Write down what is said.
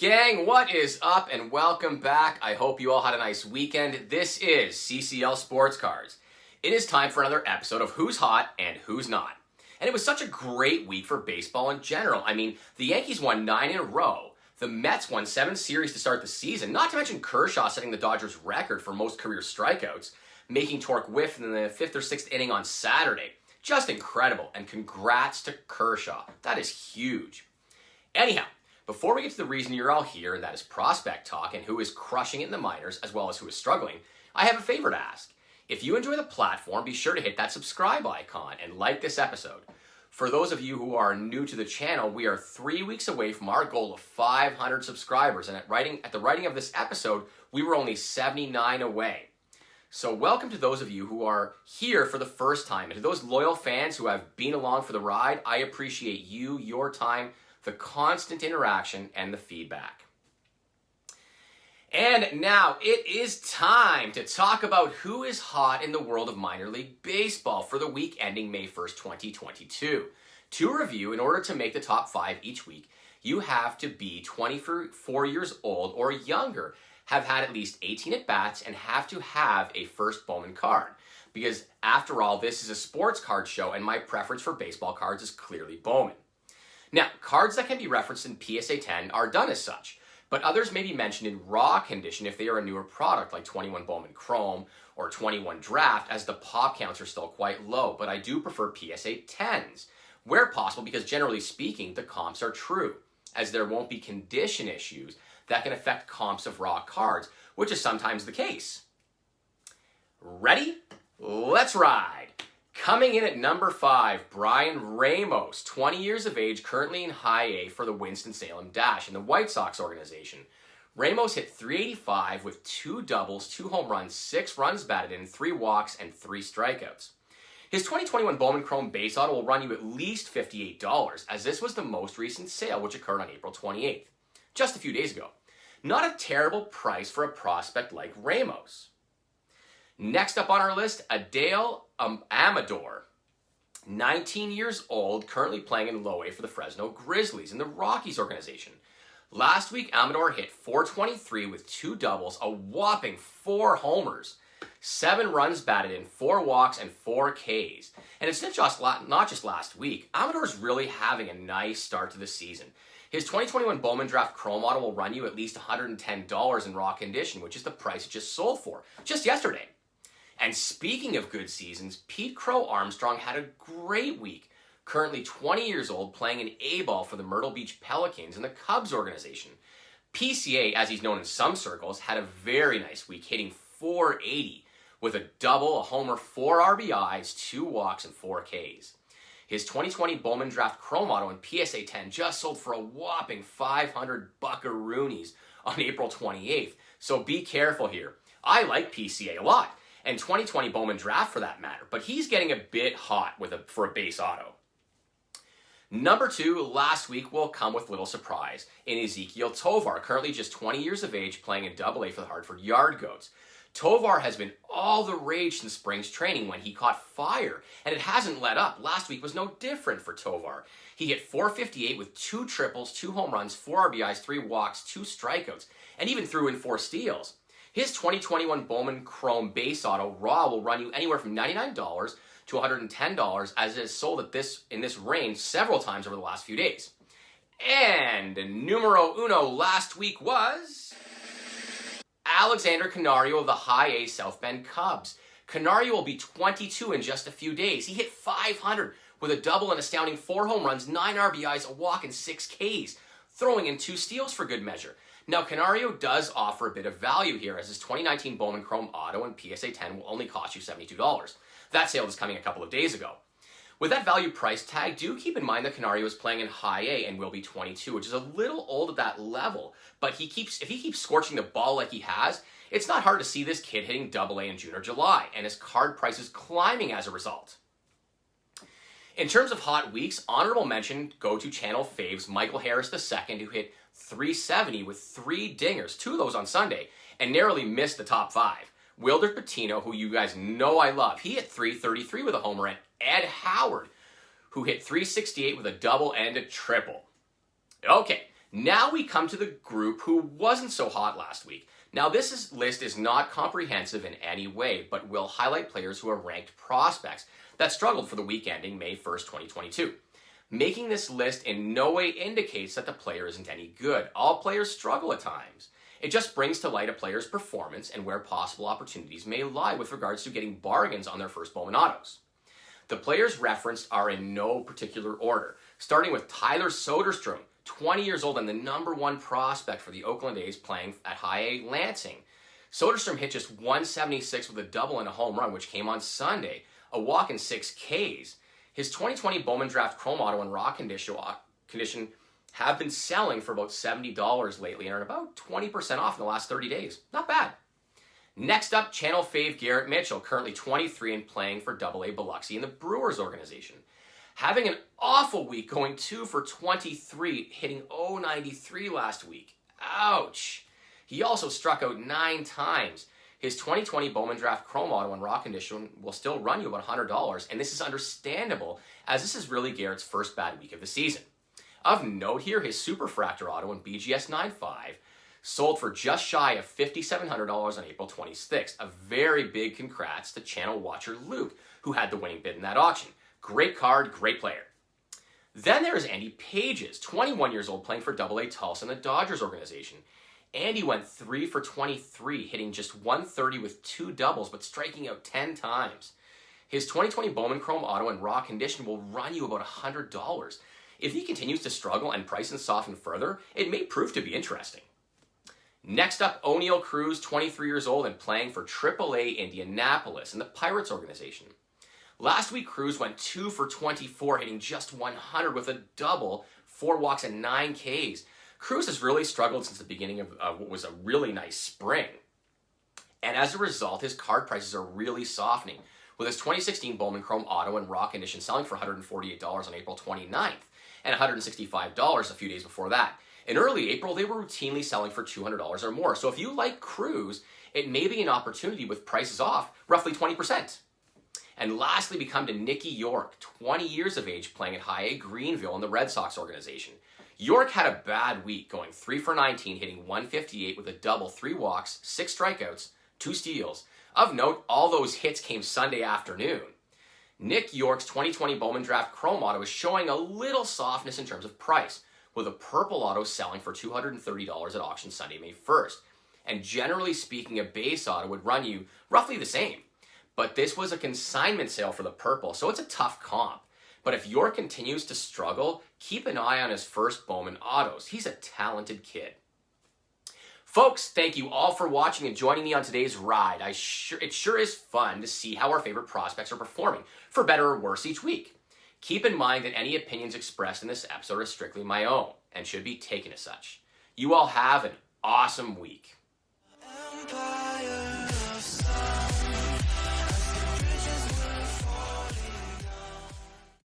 Gang, what is up and welcome back. I hope you all had a nice weekend. This is CCL Sports Cards. It is time for another episode of Who's Hot and Who's Not. And it was such a great week for baseball in general. I mean, the Yankees won 9 in a row. The Mets won 7 series to start the season. Not to mention Kershaw setting the Dodgers record for most career strikeouts, making Torque whiff in the 5th or 6th inning on Saturday. Just incredible. And congrats to Kershaw. That is huge. Anyhow, before we get to the reason you're all here, and that is prospect talk and who is crushing it in the minors as well as who is struggling, I have a favor to ask. If you enjoy the platform, be sure to hit that subscribe icon and like this episode. For those of you who are new to the channel, we are 3 weeks away from our goal of 500 subscribers, and at the writing of this episode, we were only 79 away. So welcome to those of you who are here for the first time, and to those loyal fans who have been along for the ride, I appreciate you, your time, the constant interaction, and the feedback. And now it is time to talk about who is hot in the world of minor league baseball for the week ending May 1st, 2022. To review, in order to make the top 5 each week, you have to be 24 years old or younger, have had at least 18 at-bats, and have to have a first Bowman card. Because after all, this is a sports card show, and my preference for baseball cards is clearly Bowman. Now, cards that can be referenced in PSA 10 are done as such, but others may be mentioned in raw condition if they are a newer product like 21 Bowman Chrome or 21 Draft, as the pop counts are still quite low, but I do prefer PSA 10s, where possible, because generally speaking, the comps are true, as there won't be condition issues that can affect comps of raw cards, which is sometimes the case. Ready? Let's ride! Coming in at number 5, Brian Ramos, 20 years of age, currently in High A for the Winston-Salem Dash in the White Sox organization. Ramos hit .385 with 2 doubles, 2 home runs, 6 runs batted in, 3 walks, and 3 strikeouts. His 2021 Bowman Chrome base auto will run you at least $58, as this was the most recent sale, which occurred on April 28th, just a few days ago. Not a terrible price for a prospect like Ramos. Next up on our list, Adele Amador, 19 years old, currently playing in low A for the Fresno Grizzlies in the Rockies organization. Last week, Amador hit .423 with 2 doubles, a whopping 4 homers, 7 runs batted in, 4 walks, and 4 Ks. And it's not just last week. Amador's really having a nice start to the season. His 2021 Bowman Draft Chrome Auto will run you at least $110 in raw condition, which is the price it just sold for, just yesterday. And speaking of good seasons, Pete Crow Armstrong had a great week. Currently 20 years old, playing an A-ball for the Myrtle Beach Pelicans in the Cubs organization. PCA, as he's known in some circles, had a very nice week, hitting .480 with a double, a homer, 4 RBIs, 2 walks, and 4 Ks. His 2020 Bowman Draft Chrome Auto in PSA 10 just sold for a whopping 500 buckaroonies on April 28th. So be careful here. I like PCA a lot, and 2020 Bowman Draft for that matter, but he's getting a bit hot for a base auto. Number 2, last week will come with little surprise in Ezekiel Tovar, currently just 20 years of age, playing in AA for the Hartford Yard Goats. Tovar has been all the rage since spring's training when he caught fire, and it hasn't let up. Last week was no different for Tovar. He hit .458 with 2 triples, 2 home runs, 4 RBIs, 3 walks, 2 strikeouts, and even threw in 4 steals. His 2021 Bowman Chrome base auto raw will run you anywhere from $99 to $110, as it is sold in this range several times over the last few days. And numero uno last week was Alexander Canario of the High A South Bend Cubs. Canario will be 22 in just a few days. He hit .500 with a double and astounding 4 home runs, 9 RBIs, a walk, and 6 Ks, throwing in 2 steals for good measure. Now, Canario does offer a bit of value here, as his 2019 Bowman Chrome Auto and PSA 10 will only cost you $72. That sale is coming a couple of days ago. With that value price tag, do keep in mind that Canario is playing in High A and will be 22, which is a little old at that level, but if he keeps scorching the ball like he has, it's not hard to see this kid hitting AA in June or July, and his card price is climbing as a result. In terms of hot weeks, honorable mention go to channel faves Michael Harris II, who hit .370 with 3 dingers, 2 of those on Sunday, and narrowly missed the top 5. Wilder Patino, who you guys know I love, he hit .333 with a homer, and Ed Howard, who hit .368 with a double and a triple. Okay, Now we come to the group who wasn't so hot last week. Now this list is not comprehensive in any way, but will highlight players who are ranked prospects that struggled for the week ending May 1st, 2022. Making this list in no way indicates that the player isn't any good. All players struggle at times. It just brings to light a player's performance and where possible opportunities may lie with regards to getting bargains on their first Bowman autos. The players referenced are in no particular order, starting with Tyler Soderstrom, 20 years old and the #1 prospect for the Oakland A's playing at High A Lansing. Soderstrom hit just 176 with a double and a home run, which came on Sunday, a walk and 6 Ks. His 2020 Bowman Draft Chrome Auto and raw condition have been selling for about $70 lately and are about 20% off in the last 30 days. Not bad. Next up, channel fave Garrett Mitchell, currently 23 and playing for AA Biloxi in the Brewers organization. Having an awful week, going 2 for 23, hitting .093 last week. Ouch. He also struck out 9 times. His 2020 Bowman Draft Chrome Auto and raw condition will still run you about $100, and this is understandable as this is really Garrett's first bad week of the season. Of note here, his Superfractor Auto and BGS 95 sold for just shy of $5,700 on April 26th. A very big congrats to channel watcher Luke, who had the winning bid in that auction. Great card, great player. Then there is Andy Pages, 21 years old, playing for AA Tulsa in the Dodgers organization. Andy went 3 for 23, hitting just 130 with 2 doubles, but striking out 10 times. His 2020 Bowman Chrome Auto and raw condition will run you about $100. If he continues to struggle and prices soften further, it may prove to be interesting. Next up, O'Neal Cruz, 23 years old and playing for AAA Indianapolis in the Pirates organization. Last week, Cruz went 2 for 24, hitting just 100 with a double, 4 walks and 9 Ks. Cruz has really struggled since the beginning of what was a really nice spring. And as a result, his card prices are really softening, with his 2016 Bowman Chrome Auto and raw condition selling for $148 on April 29th and $165 a few days before that. In early April, they were routinely selling for $200 or more. So if you like Cruz, it may be an opportunity with prices off roughly 20%. And lastly, we come to Nikki York, 20 years of age, playing at High A Greenville in the Red Sox organization. York had a bad week, going 3 for 19, hitting 158 with a double, 3 walks, 6 strikeouts, 2 steals. Of note, all those hits came Sunday afternoon. Nick York's 2020 Bowman Draft Chrome Auto is showing a little softness in terms of price, with a purple auto selling for $230 at auction Sunday, May 1st. And generally speaking, a base auto would run you roughly the same. But this was a consignment sale for the purple, so it's a tough comp. But if York continues to struggle, keep an eye on his first Bowman autos. He's a talented kid. Folks, thank you all for watching and joining me on today's ride. It sure is fun to see how our favorite prospects are performing, for better or worse each week. Keep in mind that any opinions expressed in this episode are strictly my own and should be taken as such. You all have an awesome week. Empire.